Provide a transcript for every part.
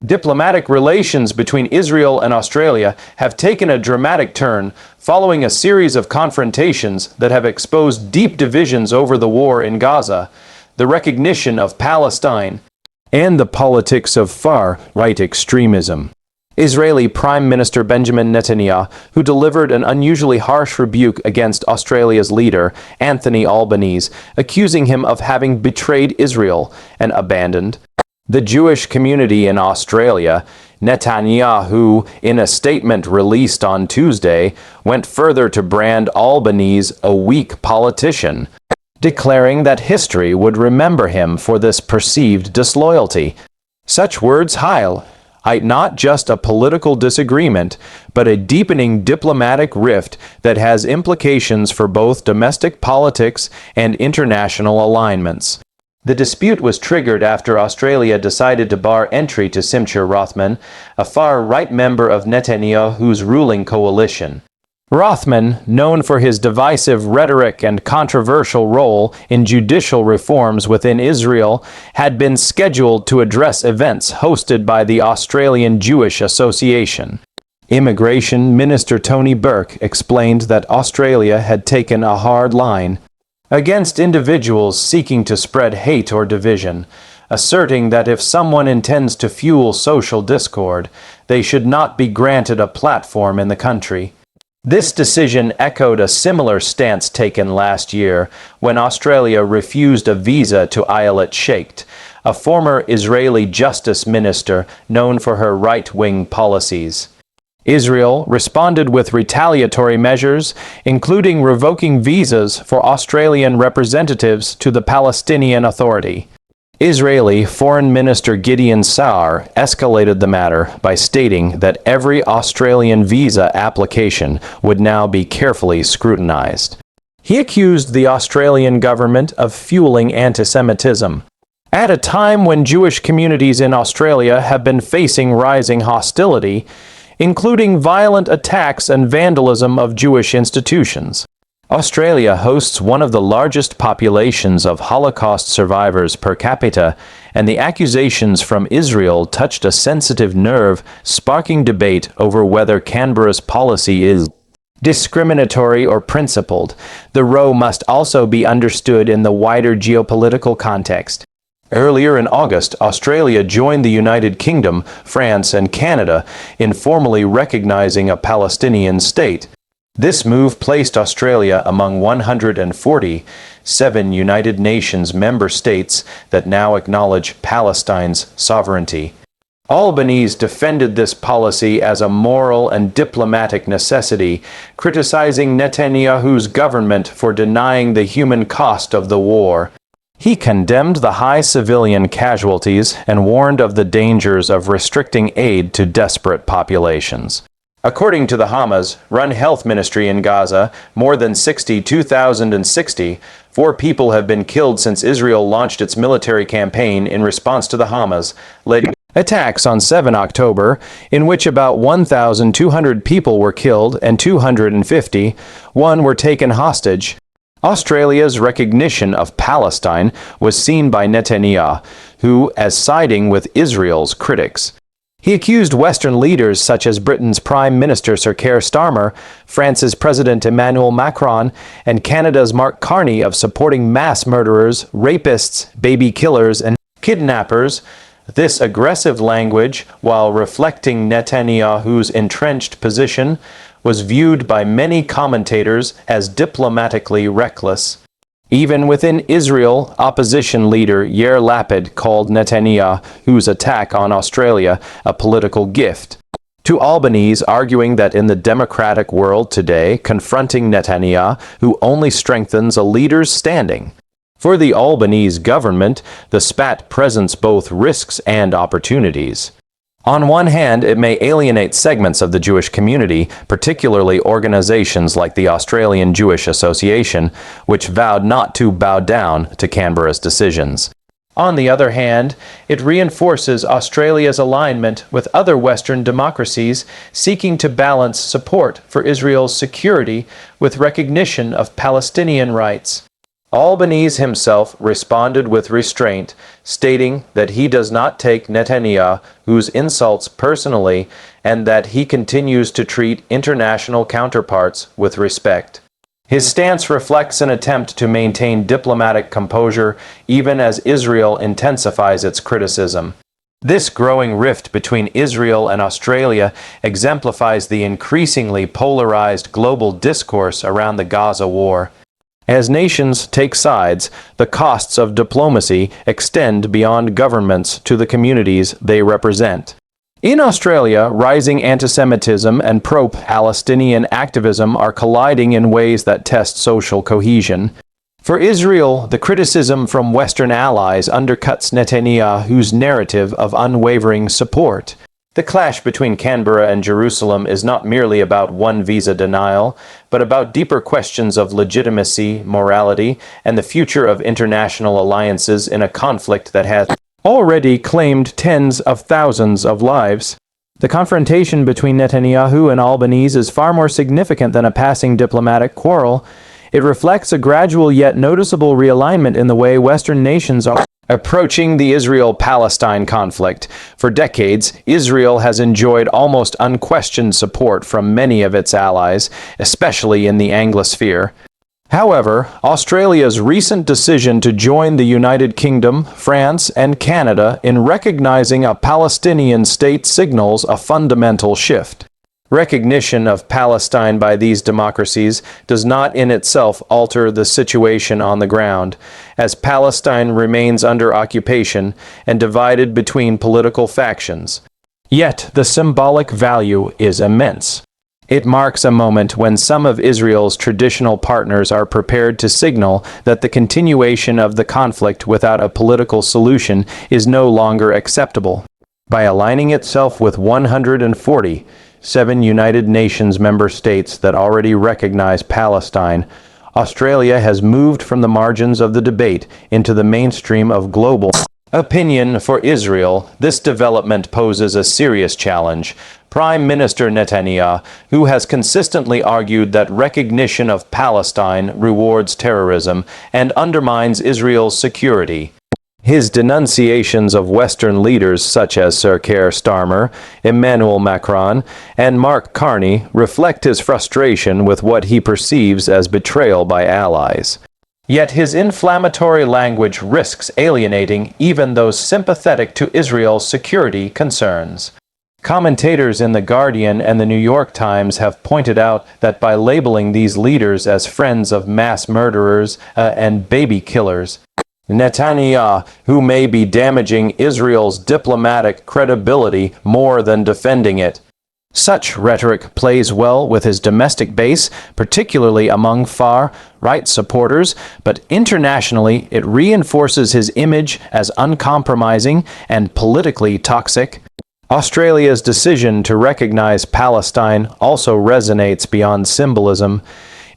Diplomatic relations between Israel and Australia have taken a dramatic turn following a series of confrontations that have exposed deep divisions over the war in Gaza, the recognition of Palestine, and the politics of far-right extremism. Israeli Prime Minister Benjamin Netanyahu, who delivered an unusually harsh rebuke against Australia's leader, Anthony Albanese, accusing him of having betrayed Israel and abandoned the Jewish community in Australia. Netanyahu, in a statement released on Tuesday, went further to brand Albanese a weak politician, declaring that history would remember him for this perceived disloyalty. Such words highlight not just a political disagreement, but a deepening diplomatic rift that has implications for both domestic politics and international alignments. The dispute was triggered after Australia decided to bar entry to Simcha Rothman, a far-right member of Netanyahu's ruling coalition. Rothman, known for his divisive rhetoric and controversial role in judicial reforms within Israel, had been scheduled to address events hosted by the Australian Jewish Association. Immigration Minister Tony Burke explained that Australia had taken a hard line against individuals seeking to spread hate or division, asserting that if someone intends to fuel social discord, they should not be granted a platform in the country. This decision echoed a similar stance taken last year when Australia refused a visa to Ayelet Sheikh, a former Israeli justice minister known for her right-wing policies. Israel responded with retaliatory measures, including revoking visas for Australian representatives to the Palestinian Authority. Israeli Foreign Minister Gideon Saar escalated the matter by stating that every Australian visa application would now be carefully scrutinized. He accused the Australian government of fueling antisemitism. At a time when Jewish communities in Australia have been facing rising hostility, including violent attacks and vandalism of Jewish institutions. Australia hosts one of the largest populations of Holocaust survivors per capita, and the accusations from Israel touched a sensitive nerve, sparking debate over whether Canberra's policy is discriminatory or principled. The row must also be understood in the wider geopolitical context. Earlier in August, Australia joined the United Kingdom, France, and Canada in formally recognizing a Palestinian state. This move placed Australia among 147 United Nations member states that now acknowledge Palestine's sovereignty. Albanese defended this policy as a moral and diplomatic necessity, criticizing Netanyahu's government for denying the human cost of the war. He condemned the high civilian casualties and warned of the dangers of restricting aid to desperate populations. According to the Hamas-run health ministry in Gaza, more than 4 people have been killed since Israel launched its military campaign in response to the Hamas-led attacks on 7 October, in which about 1,200 people were killed and 251 were taken hostage. Australia's recognition of Palestine was seen by Netanyahu as siding with Israel's critics. He accused Western leaders such as Britain's Prime Minister Sir Keir Starmer, France's President Emmanuel Macron, and Canada's Mark Carney of supporting mass murderers, rapists, baby killers, and kidnappers. This aggressive language, while reflecting Netanyahu's entrenched position, was viewed by many commentators as diplomatically reckless. Even within Israel, opposition leader Yair Lapid called Netanyahu's attack on Australia a political gift. To Albanese, arguing that in the democratic world today, confronting Netanyahu only strengthens a leader's standing. For the Albanese government, the spat presents both risks and opportunities. On one hand, it may alienate segments of the Jewish community, particularly organizations like the Australian Jewish Association, which vowed not to bow down to Canberra's decisions. On the other hand, it reinforces Australia's alignment with other Western democracies seeking to balance support for Israel's security with recognition of Palestinian rights. Albanese himself responded with restraint, stating that he does not take Netanyahu's insults personally and that he continues to treat international counterparts with respect. His stance reflects an attempt to maintain diplomatic composure even as Israel intensifies its criticism. This growing rift between Israel and Australia exemplifies the increasingly polarized global discourse around the Gaza war. As nations take sides, the costs of diplomacy extend beyond governments to the communities they represent. In Australia, rising antisemitism and pro-Palestinian activism are colliding in ways that test social cohesion. For Israel, the criticism from Western allies undercuts Netanyahu's narrative of unwavering support. The clash between Canberra and Jerusalem is not merely about one visa denial, but about deeper questions of legitimacy, morality, and the future of international alliances in a conflict that has already claimed tens of thousands of lives. The confrontation between Netanyahu and Albanese is far more significant than a passing diplomatic quarrel. It reflects a gradual yet noticeable realignment in the way Western nations are approaching the Israel-Palestine conflict. For decades, Israel has enjoyed almost unquestioned support from many of its allies, especially in the Anglosphere. However, Australia's recent decision to join the United Kingdom, France, and Canada in recognizing a Palestinian state signals a fundamental shift. Recognition of Palestine by these democracies does not in itself alter the situation on the ground, as Palestine remains under occupation and divided between political factions. Yet the symbolic value is immense. It marks a moment when some of Israel's traditional partners are prepared to signal that the continuation of the conflict without a political solution is no longer acceptable. By aligning itself with 147 United Nations member states that already recognize Palestine, Australia has moved from the margins of the debate into the mainstream of global opinion. For Israel, this development poses a serious challenge. Prime Minister Netanyahu, who has consistently argued that recognition of Palestine rewards terrorism and undermines Israel's security. His denunciations of Western leaders such as Sir Keir Starmer, Emmanuel Macron, and Mark Carney reflect his frustration with what he perceives as betrayal by allies. Yet his inflammatory language risks alienating even those sympathetic to Israel's security concerns. Commentators in The Guardian and The New York Times have pointed out that by labeling these leaders as friends of mass murderers and baby killers, Netanyahu, who may be damaging Israel's diplomatic credibility more than defending it. Such rhetoric plays well with his domestic base, particularly among far-right supporters, but internationally it reinforces his image as uncompromising and politically toxic. Australia's decision to recognize Palestine also resonates beyond symbolism.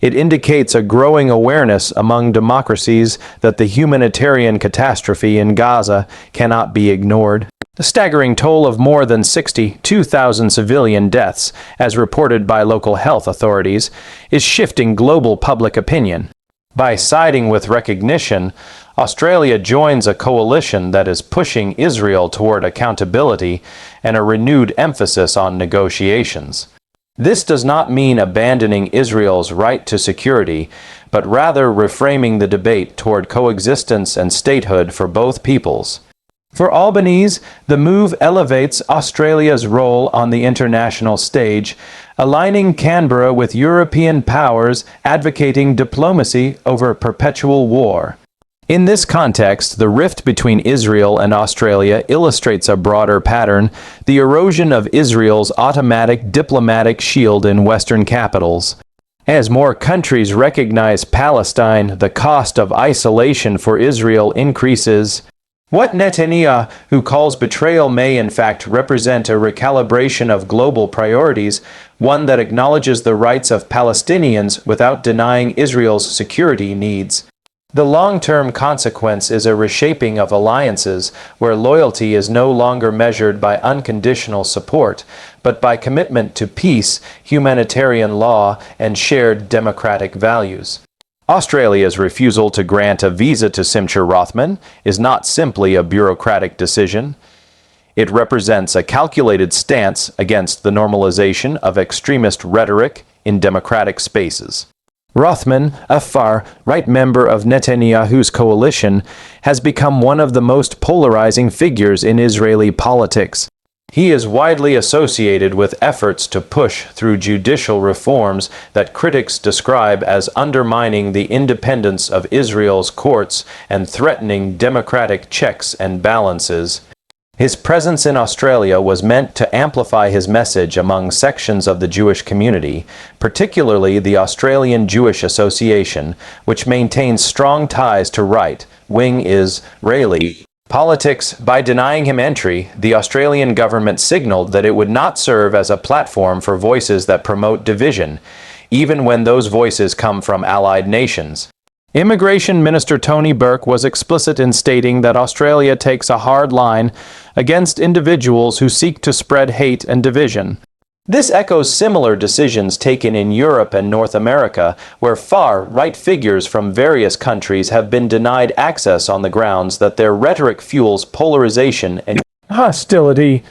It indicates a growing awareness among democracies that the humanitarian catastrophe in Gaza cannot be ignored. The staggering toll of more than 62,000 civilian deaths, as reported by local health authorities, is shifting global public opinion. By siding with recognition, Australia joins a coalition that is pushing Israel toward accountability and a renewed emphasis on negotiations. This does not mean abandoning Israel's right to security, but rather reframing the debate toward coexistence and statehood for both peoples. For Albanese, the move elevates Australia's role on the international stage, aligning Canberra with European powers advocating diplomacy over perpetual war. In this context, the rift between Israel and Australia illustrates a broader pattern: the erosion of Israel's automatic diplomatic shield in Western capitals. As more countries recognize Palestine, the cost of isolation for Israel increases. What Netanyahu, who calls betrayal, may in fact represent a recalibration of global priorities, one that acknowledges the rights of Palestinians without denying Israel's security needs. The long-term consequence is a reshaping of alliances where loyalty is no longer measured by unconditional support, but by commitment to peace, humanitarian law, and shared democratic values. Australia's refusal to grant a visa to Simcha Rothman is not simply a bureaucratic decision. It represents a calculated stance against the normalization of extremist rhetoric in democratic spaces. Rothman, a far-right member of Netanyahu's coalition, has become one of the most polarizing figures in Israeli politics. He is widely associated with efforts to push through judicial reforms that critics describe as undermining the independence of Israel's courts and threatening democratic checks and balances. His presence in Australia was meant to amplify his message among sections of the Jewish community, particularly the Australian Jewish Association, which maintains strong ties to right-wing Israeli politics. By denying him entry, the Australian government signaled that it would not serve as a platform for voices that promote division, even when those voices come from allied nations. Immigration Minister Tony Burke was explicit in stating that Australia takes a hard line against individuals who seek to spread hate and division. This echoes similar decisions taken in Europe and North America, where far-right figures from various countries have been denied access on the grounds that their rhetoric fuels polarization and hostility.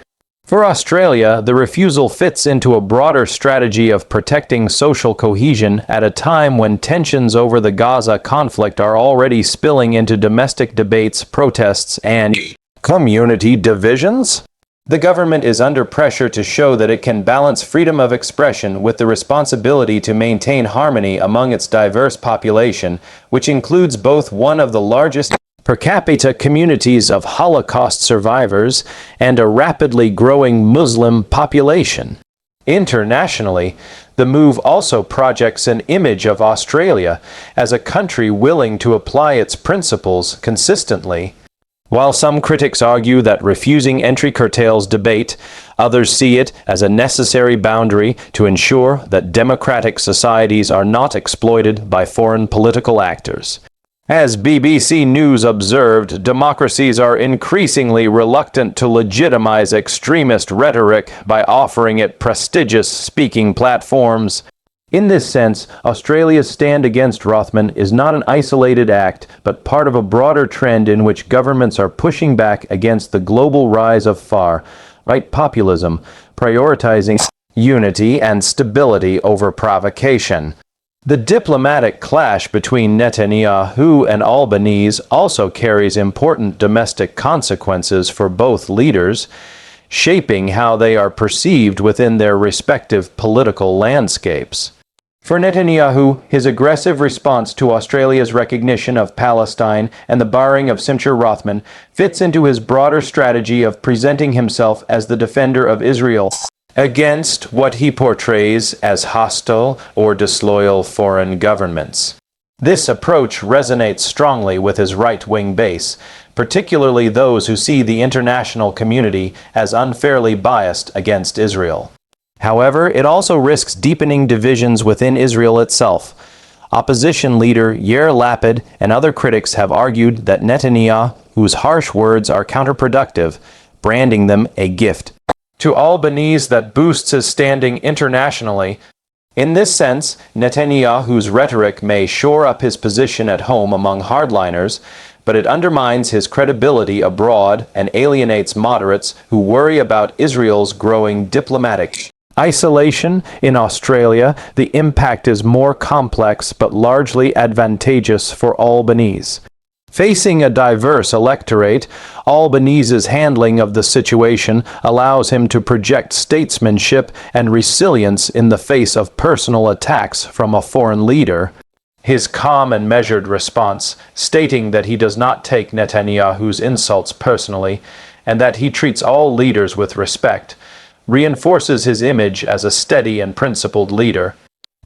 For Australia, the refusal fits into a broader strategy of protecting social cohesion at a time when tensions over the Gaza conflict are already spilling into domestic debates, protests, and community divisions. The government is under pressure to show that it can balance freedom of expression with the responsibility to maintain harmony among its diverse population, which includes both one of the largest per capita communities of Holocaust survivors and a rapidly growing Muslim population. Internationally, the move also projects an image of Australia as a country willing to apply its principles consistently. While some critics argue that refusing entry curtails debate, others see it as a necessary boundary to ensure that democratic societies are not exploited by foreign political actors. As BBC News observed, democracies are increasingly reluctant to legitimize extremist rhetoric by offering it prestigious speaking platforms. In this sense, Australia's stand against Rothman is not an isolated act, but part of a broader trend in which governments are pushing back against the global rise of far-right populism, prioritizing unity and stability over provocation. The diplomatic clash between Netanyahu and Albanese also carries important domestic consequences for both leaders, shaping how they are perceived within their respective political landscapes. For Netanyahu, his aggressive response to Australia's recognition of Palestine and the barring of Simcha Rothman fits into his broader strategy of presenting himself as the defender of Israel against what he portrays as hostile or disloyal foreign governments. This approach resonates strongly with his right-wing base, particularly those who see the international community as unfairly biased against Israel. However, it also risks deepening divisions within Israel itself. Opposition leader Yair Lapid and other critics have argued that Netanyahu's harsh words are counterproductive, branding them a gift to Albanese that boosts his standing internationally. In this sense, Netanyahu's rhetoric may shore up his position at home among hardliners, but it undermines his credibility abroad and alienates moderates who worry about Israel's growing diplomatic isolation. In Australia, the impact is more complex but largely advantageous for Albanese. Facing a diverse electorate, Albanese's handling of the situation allows him to project statesmanship and resilience in the face of personal attacks from a foreign leader. His calm and measured response, stating that he does not take Netanyahu's insults personally and that he treats all leaders with respect, reinforces his image as a steady and principled leader.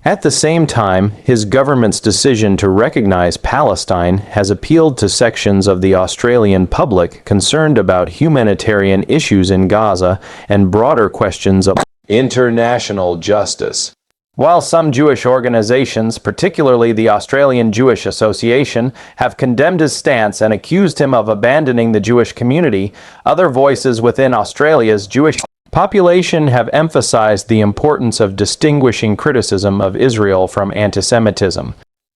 At the same time, his government's decision to recognize Palestine has appealed to sections of the Australian public concerned about humanitarian issues in Gaza and broader questions of international justice. While some Jewish organizations, particularly the Australian Jewish Association, have condemned his stance and accused him of abandoning the Jewish community, other voices within Australia's Jewish population have emphasized the importance of distinguishing criticism of Israel from antisemitism.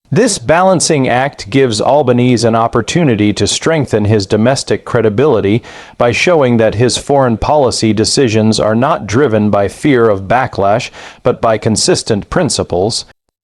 This balancing act gives Albanese an opportunity to strengthen his domestic credibility by showing that his foreign policy decisions are not driven by fear of backlash, but by consistent principles.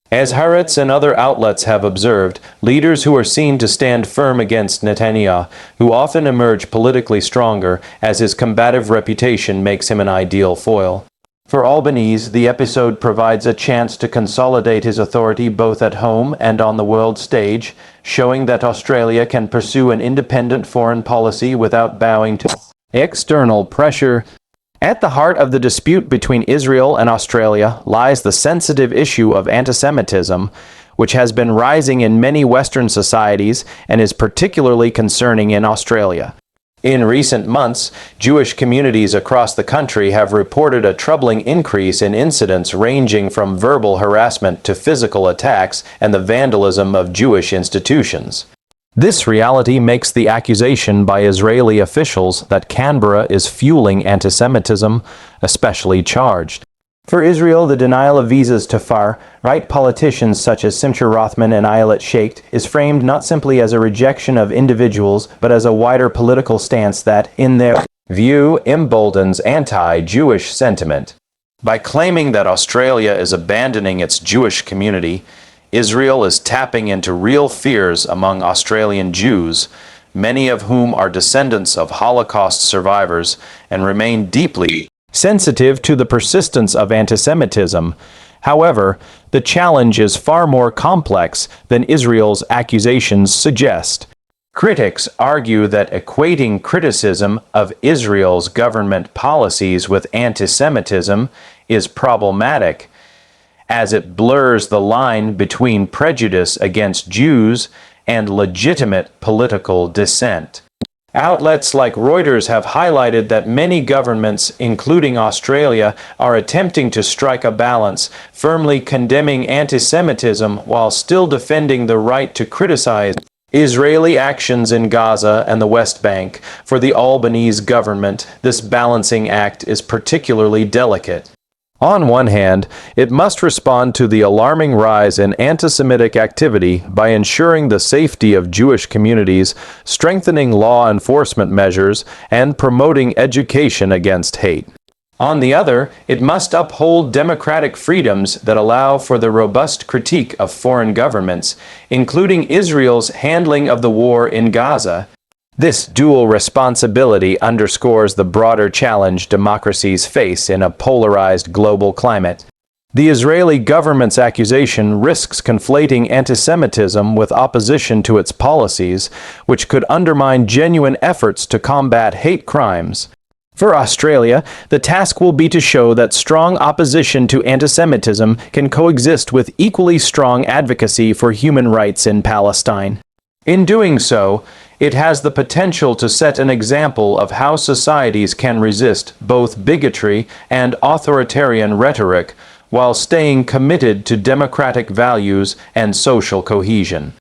As Haaretz and other outlets have observed, leaders who are seen to stand firm against Netanyahu, who often emerge politically stronger, as his combative reputation makes him an ideal foil. For Albanese, the episode provides a chance to consolidate his authority both at home and on the world stage, showing that Australia can pursue an independent foreign policy without bowing to external pressure. At the heart of the dispute between Israel and Australia lies the sensitive issue of antisemitism, which has been rising in many Western societies and is particularly concerning in Australia. In recent months, Jewish communities across the country have reported a troubling increase in incidents ranging from verbal harassment to physical attacks and the vandalism of Jewish institutions. This reality makes the accusation by Israeli officials that Canberra is fueling antisemitism especially charged. For Israel, the denial of visas to far-right politicians such as Simcha Rothman and Ayelet Sheikh is framed not simply as a rejection of individuals, but as a wider political stance that, in their view, emboldens anti-Jewish sentiment. By claiming that Australia is abandoning its Jewish community, Israel is tapping into real fears among Australian Jews, many of whom are descendants of Holocaust survivors and remain deeply sensitive to the persistence of antisemitism. However, the challenge is far more complex than Israel's accusations suggest. Critics argue that equating criticism of Israel's government policies with antisemitism is problematic, as it blurs the line between prejudice against Jews and legitimate political dissent. Outlets like Reuters have highlighted that many governments, including Australia, are attempting to strike a balance, firmly condemning antisemitism while still defending the right to criticize Israeli actions in Gaza and the West Bank. For the Albanese government, this balancing act is particularly delicate. On one hand, it must respond to the alarming rise in anti-Semitic activity by ensuring the safety of Jewish communities, strengthening law enforcement measures, and promoting education against hate. On the other, it must uphold democratic freedoms that allow for the robust critique of foreign governments, including Israel's handling of the war in Gaza. This dual responsibility underscores the broader challenge democracies face in a polarized global climate. The Israeli government's accusation risks conflating antisemitism with opposition to its policies, which could undermine genuine efforts to combat hate crimes. For Australia, the task will be to show that strong opposition to antisemitism can coexist with equally strong advocacy for human rights in Palestine. In doing so, it has the potential to set an example of how societies can resist both bigotry and authoritarian rhetoric while staying committed to democratic values and social cohesion.